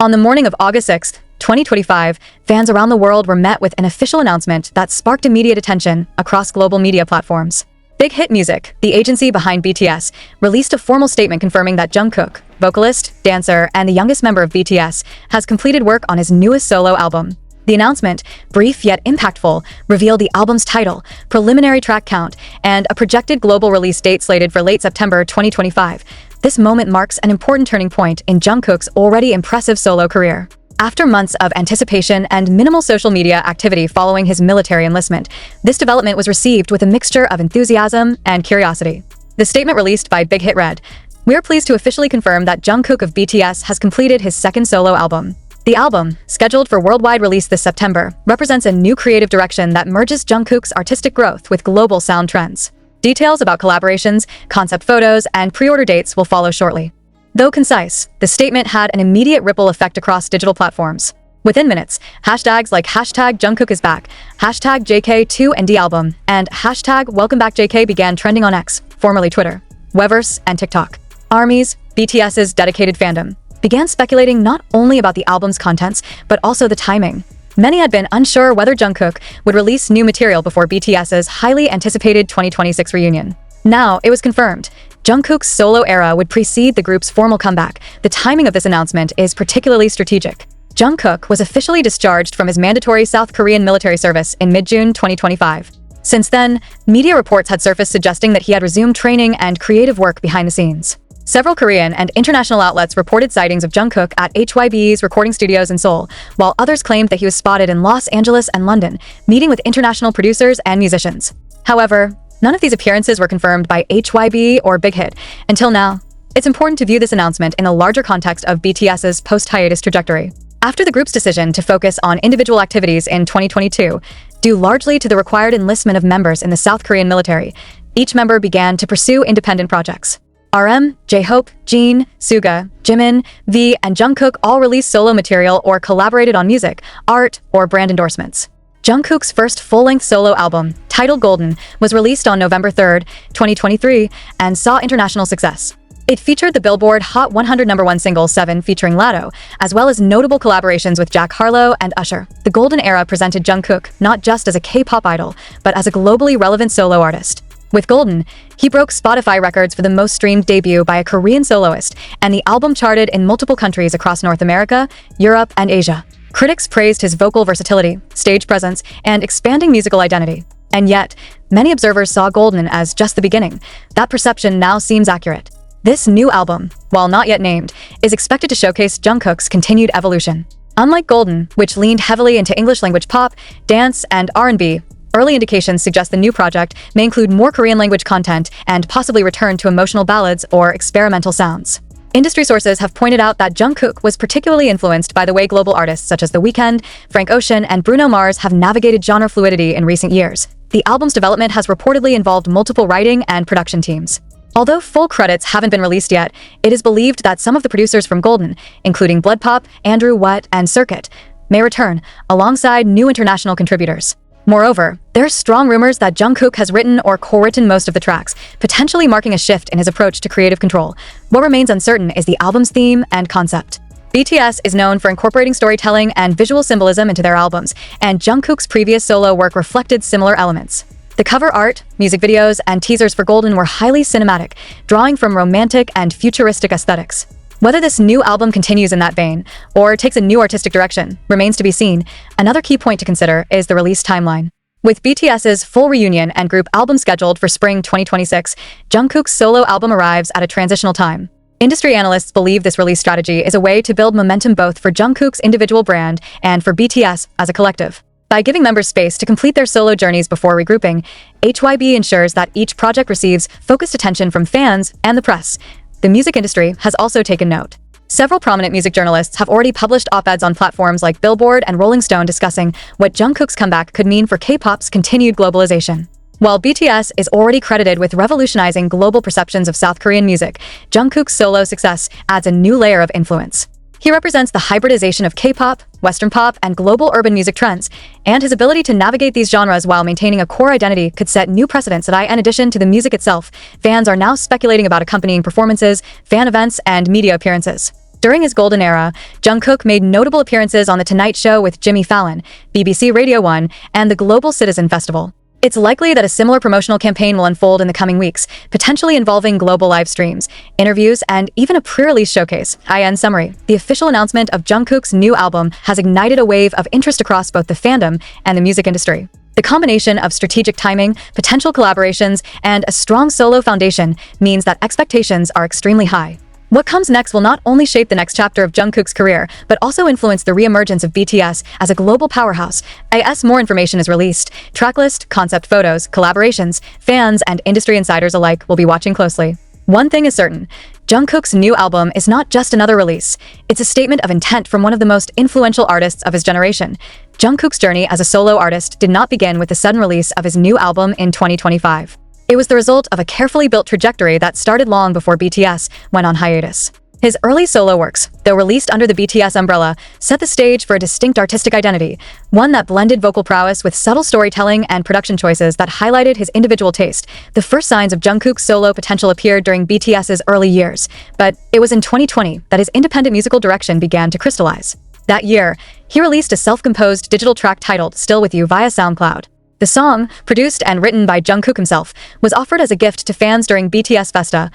On the morning of August 6, 2025, fans around the world were met with an official announcement that sparked immediate attention across global media platforms. Big Hit Music, the agency behind BTS, released a formal statement confirming that Jungkook, vocalist, dancer, and the youngest member of BTS, has completed work on his newest solo album. The announcement, brief yet impactful, revealed the album's title, preliminary track count, and a projected global release date slated for late September 2025. This moment marks an important turning point in Jungkook's already impressive solo career. After months of anticipation and minimal social media activity following his military enlistment, this development was received with a mixture of enthusiasm and curiosity. The statement released by Big Hit read, "We are pleased to officially confirm that Jungkook of BTS has completed his second solo album. The album, scheduled for worldwide release this September, represents a new creative direction that merges Jungkook's artistic growth with global sound trends. Details about collaborations, concept photos, and pre-order dates will follow shortly." Though concise, the statement had an immediate ripple effect across digital platforms. Within minutes, hashtags like hashtag Jungkook is back, hashtag JK2ND album, and hashtag Welcome Back JK began trending on X, formerly Twitter, Weverse, and TikTok. Armies, BTS's dedicated fandom, began speculating not only about the album's contents, but also the timing. Many had been unsure whether Jungkook would release new material before BTS's highly anticipated 2026 reunion. Now, it was confirmed. Jungkook's solo era would precede the group's formal comeback. The timing of this announcement is particularly strategic. Jungkook was officially discharged from his mandatory South Korean military service in mid-June 2025. Since then, media reports had surfaced suggesting that he had resumed training and creative work behind the scenes. Several Korean and international outlets reported sightings of Jungkook at HYBE's recording studios in Seoul, while others claimed that he was spotted in Los Angeles and London, meeting with international producers and musicians. However, none of these appearances were confirmed by HYBE or Big Hit until now. It's important to view this announcement in the larger context of BTS's post-hiatus trajectory. After the group's decision to focus on individual activities in 2022, due largely to the required enlistment of members in the South Korean military, each member began to pursue independent projects. RM, J-Hope, Jin, Suga, Jimin, V, and Jungkook all released solo material or collaborated on music, art, or brand endorsements. Jungkook's first full-length solo album, titled Golden, was released on November 3, 2023, and saw international success. It featured the Billboard Hot 100 #1 single 7 featuring Latto, as well as notable collaborations with Jack Harlow and Usher. The Golden era presented Jungkook not just as a K-pop idol, but as a globally relevant solo artist. With Golden, he broke Spotify records for the most streamed debut by a Korean soloist, and the album charted in multiple countries across North America, Europe, and Asia. Critics praised his vocal versatility, stage presence, and expanding musical identity. And yet, many observers saw Golden as just the beginning. That perception now seems accurate. This new album, while not yet named, is expected to showcase Jungkook's continued evolution. Unlike Golden, which leaned heavily into English-language pop, dance, and R&B, early indications suggest the new project may include more Korean-language content and possibly return to emotional ballads or experimental sounds. Industry sources have pointed out that Jungkook was particularly influenced by the way global artists such as The Weeknd, Frank Ocean, and Bruno Mars have navigated genre fluidity in recent years. The album's development has reportedly involved multiple writing and production teams. Although full credits haven't been released yet, it is believed that some of the producers from Golden, including Blood Pop, Andrew Watt, and Circuit, may return, alongside new international contributors. Moreover, there are strong rumors that Jungkook has written or co-written most of the tracks, potentially marking a shift in his approach to creative control. What remains uncertain is the album's theme and concept. BTS is known for incorporating storytelling and visual symbolism into their albums, and Jungkook's previous solo work reflected similar elements. The cover art, music videos, and teasers for Golden were highly cinematic, drawing from romantic and futuristic aesthetics. Whether this new album continues in that vein, or takes a new artistic direction, remains to be seen. Another key point to consider is the release timeline. With BTS's full reunion and group album scheduled for spring 2026, Jungkook's solo album arrives at a transitional time. Industry analysts believe this release strategy is a way to build momentum both for Jungkook's individual brand and for BTS as a collective. By giving members space to complete their solo journeys before regrouping, HYB ensures that each project receives focused attention from fans and the press. The music industry has also taken note. Several prominent music journalists have already published op-eds on platforms like Billboard and Rolling Stone discussing what Jungkook's comeback could mean for K-pop's continued globalization. While BTS is already credited with revolutionizing global perceptions of South Korean music, Jungkook's solo success adds a new layer of influence. He represents the hybridization of K-pop, Western pop, and global urban music trends, and his ability to navigate these genres while maintaining a core identity could set new precedents that, in addition to the music itself, fans are now speculating about accompanying performances, fan events, and media appearances. During his golden era, Jungkook made notable appearances on The Tonight Show with Jimmy Fallon, BBC Radio 1, and the Global Citizen Festival. It's likely that a similar promotional campaign will unfold in the coming weeks, potentially involving global live streams, interviews, and even a pre-release showcase. In summary, the official announcement of Jungkook's new album has ignited a wave of interest across both the fandom and the music industry. The combination of strategic timing, potential collaborations, and a strong solo foundation means that expectations are extremely high. What comes next will not only shape the next chapter of Jungkook's career, but also influence the re-emergence of BTS as a global powerhouse. As more information is released, tracklist, concept photos, collaborations, fans, and industry insiders alike will be watching closely. One thing is certain, Jungkook's new album is not just another release. It's a statement of intent from one of the most influential artists of his generation. Jungkook's journey as a solo artist did not begin with the sudden release of his new album in 2025. It was the result of a carefully built trajectory that started long before BTS went on hiatus. His early solo works, though released under the BTS umbrella, set the stage for a distinct artistic identity, one that blended vocal prowess with subtle storytelling and production choices that highlighted his individual taste. The first signs of Jungkook's solo potential appeared during BTS's early years, but it was in 2020 that his independent musical direction began to crystallize. That year, he released a self-composed digital track titled Still With You via SoundCloud. The song, produced and written by Jungkook himself, was offered as a gift to fans during BTS Festa,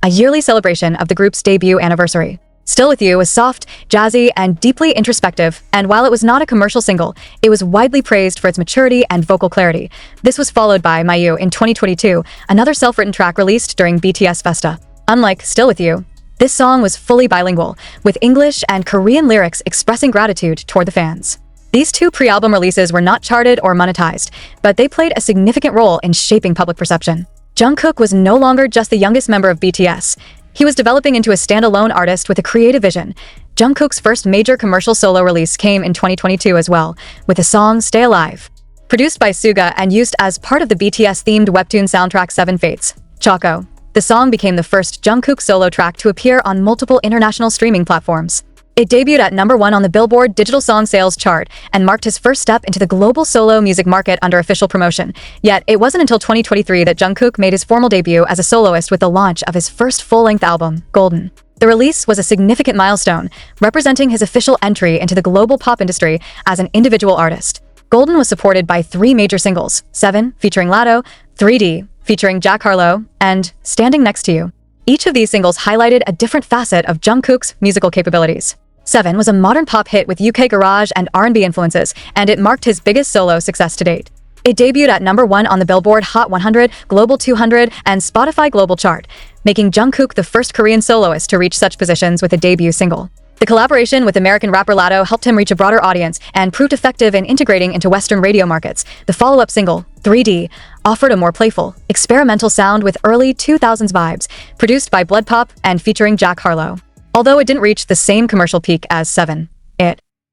a yearly celebration of the group's debut anniversary. Still With You was soft, jazzy, and deeply introspective, and while it was not a commercial single, it was widely praised for its maturity and vocal clarity. This was followed by My You in 2022, another self-written track released during BTS Festa. Unlike Still With You, this song was fully bilingual, with English and Korean lyrics expressing gratitude toward the fans. These two pre-album releases were not charted or monetized, but they played a significant role in shaping public perception. Jungkook was no longer just the youngest member of BTS. He was developing into a standalone artist with a creative vision. Jungkook's first major commercial solo release came in 2022 as well, with the song Stay Alive. Produced by Suga and used as part of the BTS-themed webtoon soundtrack Seven Fates, Choco, the song became the first Jungkook solo track to appear on multiple international streaming platforms. It debuted at #1 on the Billboard Digital Song Sales chart and marked his first step into the global solo music market under official promotion. Yet, it wasn't until 2023 that Jungkook made his formal debut as a soloist with the launch of his first full-length album, Golden. The release was a significant milestone, representing his official entry into the global pop industry as an individual artist. Golden was supported by 3 major singles, 7 featuring Latto, 3D featuring Jack Harlow, and Standing Next to You. Each of these singles highlighted a different facet of Jungkook's musical capabilities. 7 was a modern pop hit with UK garage and R&B influences, and it marked his biggest solo success to date. It debuted at #1 on the Billboard Hot 100, Global 200, and Spotify Global Chart, making Jungkook the first Korean soloist to reach such positions with a debut single. The collaboration with American rapper Latto helped him reach a broader audience and proved effective in integrating into Western radio markets. The follow-up single, 3D, offered a more playful, experimental sound with early 2000s vibes, produced by Blood Pop and featuring Jack Harlow. Although it didn't reach the same commercial peak as 7,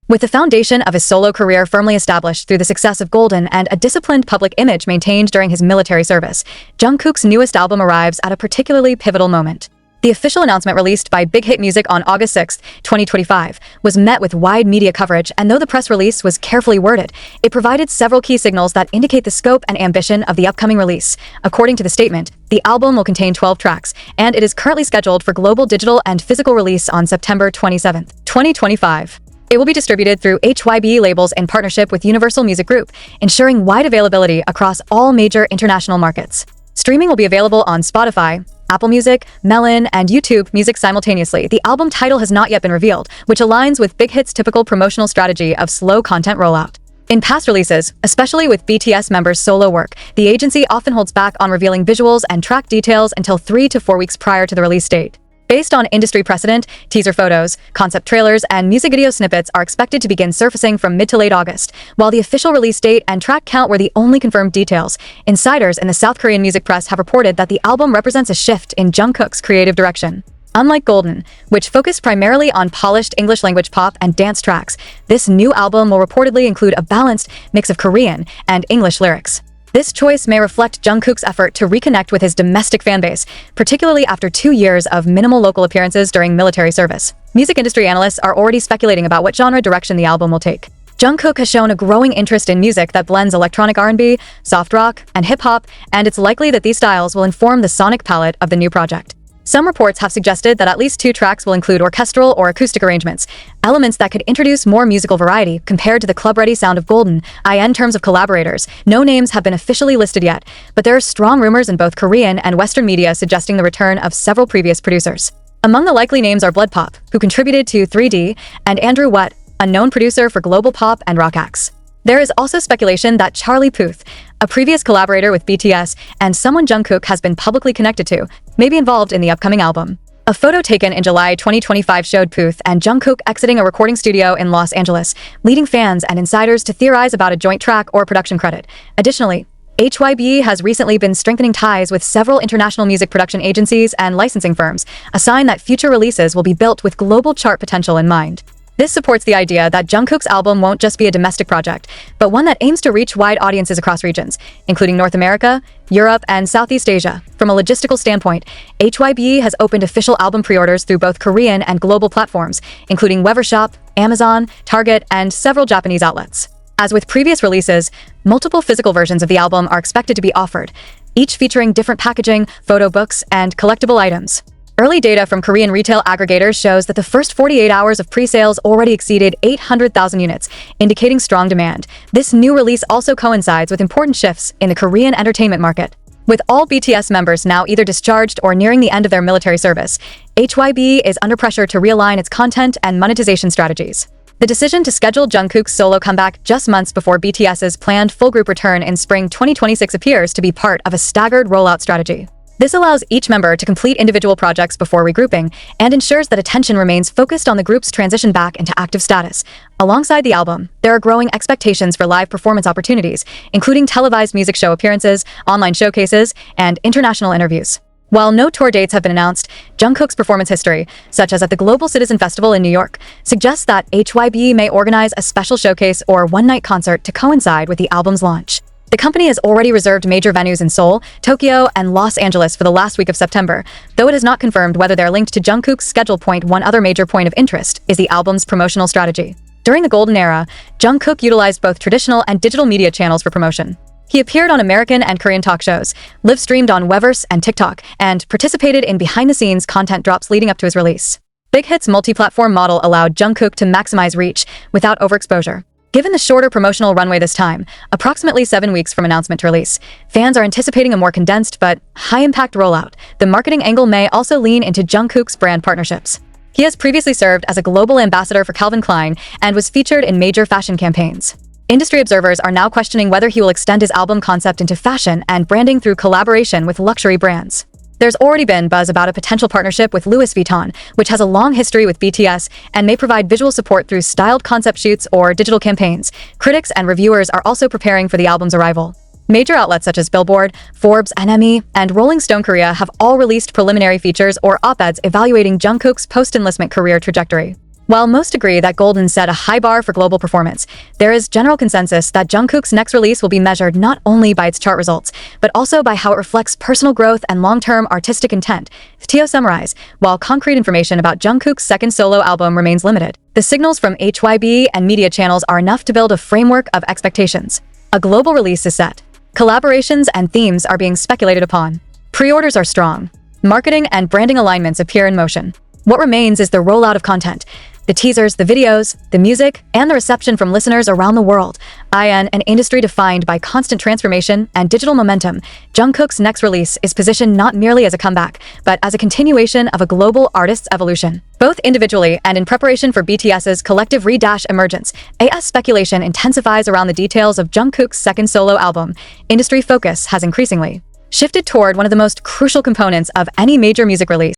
with the foundation of his solo career firmly established through the success of Golden and a disciplined public image maintained during his military service, Jungkook's newest album arrives at a particularly pivotal moment. The official announcement released by Big Hit Music on August 6, 2025, was met with wide media coverage, and though the press release was carefully worded, it provided several key signals that indicate the scope and ambition of the upcoming release. According to the statement, the album will contain 12 tracks, and it is currently scheduled for global digital and physical release on September 27, 2025. It will be distributed through HYBE labels in partnership with Universal Music Group, ensuring wide availability across all major international markets. Streaming will be available on Spotify, Apple Music, Melon, and YouTube Music simultaneously. The album title has not yet been revealed, which aligns with Big Hit's typical promotional strategy of slow content rollout. In past releases, especially with BTS members' solo work, the agency often holds back on revealing visuals and track details until 3 to 4 weeks prior to the release date. Based on industry precedent, teaser photos, concept trailers, and music video snippets are expected to begin surfacing from mid to late August. While the official release date and track count were the only confirmed details, insiders in the South Korean music press have reported that the album represents a shift in Jungkook's creative direction. Unlike Golden, which focused primarily on polished English-language pop and dance tracks, this new album will reportedly include a balanced mix of Korean and English lyrics. This choice may reflect Jungkook's effort to reconnect with his domestic fanbase, particularly after 2 years of minimal local appearances during military service. Music industry analysts are already speculating about what genre direction the album will take. Jungkook has shown a growing interest in music that blends electronic R&B, soft rock, and hip-hop, and it's likely that these styles will inform the sonic palette of the new project. Some reports have suggested that at least 2 tracks will include orchestral or acoustic arrangements, elements that could introduce more musical variety compared to the club-ready sound of Golden. In terms of collaborators, no names have been officially listed yet, but there are strong rumors in both Korean and Western media suggesting the return of several previous producers. Among the likely names are Blood Pop, who contributed to 3D, and Andrew Watt, a known producer for global pop and rock acts. There is also speculation that Charlie Puth, a previous collaborator with BTS and someone Jungkook has been publicly connected to, may be involved in the upcoming album. A photo taken in July 2025 showed Puth and Jungkook exiting a recording studio in Los Angeles, leading fans and insiders to theorize about a joint track or production credit. Additionally, HYBE has recently been strengthening ties with several international music production agencies and licensing firms, a sign that future releases will be built with global chart potential in mind. This supports the idea that Jungkook's album won't just be a domestic project, but one that aims to reach wide audiences across regions, including North America, Europe, and Southeast Asia. From a logistical standpoint, HYBE has opened official album pre-orders through both Korean and global platforms, including Wevershop, Amazon, Target, and several Japanese outlets. As with previous releases, multiple physical versions of the album are expected to be offered, each featuring different packaging, photo books, and collectible items. Early data from Korean retail aggregators shows that the first 48 hours of pre-sales already exceeded 800,000 units, indicating strong demand. This new release also coincides with important shifts in the Korean entertainment market. With all BTS members now either discharged or nearing the end of their military service, HYBE is under pressure to realign its content and monetization strategies. The decision to schedule Jungkook's solo comeback just months before BTS's planned full group return in spring 2026 appears to be part of a staggered rollout strategy. This allows each member to complete individual projects before regrouping and ensures that attention remains focused on the group's transition back into active status. Alongside the album, there are growing expectations for live performance opportunities, including televised music show appearances, online showcases, and international interviews. While no tour dates have been announced, Jungkook's performance history, such as at the Global Citizen Festival in New York, suggests that HYBE may organize a special showcase or one-night concert to coincide with the album's launch. The company has already reserved major venues in Seoul, Tokyo, and Los Angeles for the last week of September, though it has not confirmed whether they're linked to Jungkook's schedule. One other major point of interest is the album's promotional strategy. During the Golden Era, Jungkook utilized both traditional and digital media channels for promotion. He appeared on American and Korean talk shows, live-streamed on Weverse and TikTok, and participated in behind-the-scenes content drops leading up to his release. Big Hit's multi-platform model allowed Jungkook to maximize reach without overexposure. Given the shorter promotional runway this time, approximately 7 weeks from announcement to release, fans are anticipating a more condensed but high-impact rollout. The marketing angle may also lean into Jungkook's brand partnerships. He has previously served as a global ambassador for Calvin Klein and was featured in major fashion campaigns. Industry observers are now questioning whether he will extend his album concept into fashion and branding through collaboration with luxury brands. There's already been buzz about a potential partnership with Louis Vuitton, which has a long history with BTS and may provide visual support through styled concept shoots or digital campaigns. Critics and reviewers are also preparing for the album's arrival. Major outlets such as Billboard, Forbes, NME, and Rolling Stone Korea have all released preliminary features or op-eds evaluating Jungkook's post-enlistment career trajectory. While most agree that Golden set a high bar for global performance, there is general consensus that Jungkook's next release will be measured not only by its chart results, but also by how it reflects personal growth and long-term artistic intent. To summarize, while concrete information about Jungkook's second solo album remains limited, the signals from HYBE and media channels are enough to build a framework of expectations. A global release is set. Collaborations and themes are being speculated upon. Pre-orders are strong. Marketing and branding alignments appear in motion. What remains is the rollout of content. The teasers, the videos, the music, and the reception from listeners around the world. In an industry defined by constant transformation and digital momentum, Jungkook's next release is positioned not merely as a comeback, but as a continuation of a global artist's evolution. Both individually and in preparation for BTS's collective emergence, AS speculation intensifies around the details of Jungkook's second solo album. Industry focus has increasingly shifted toward one of the most crucial components of any major music release.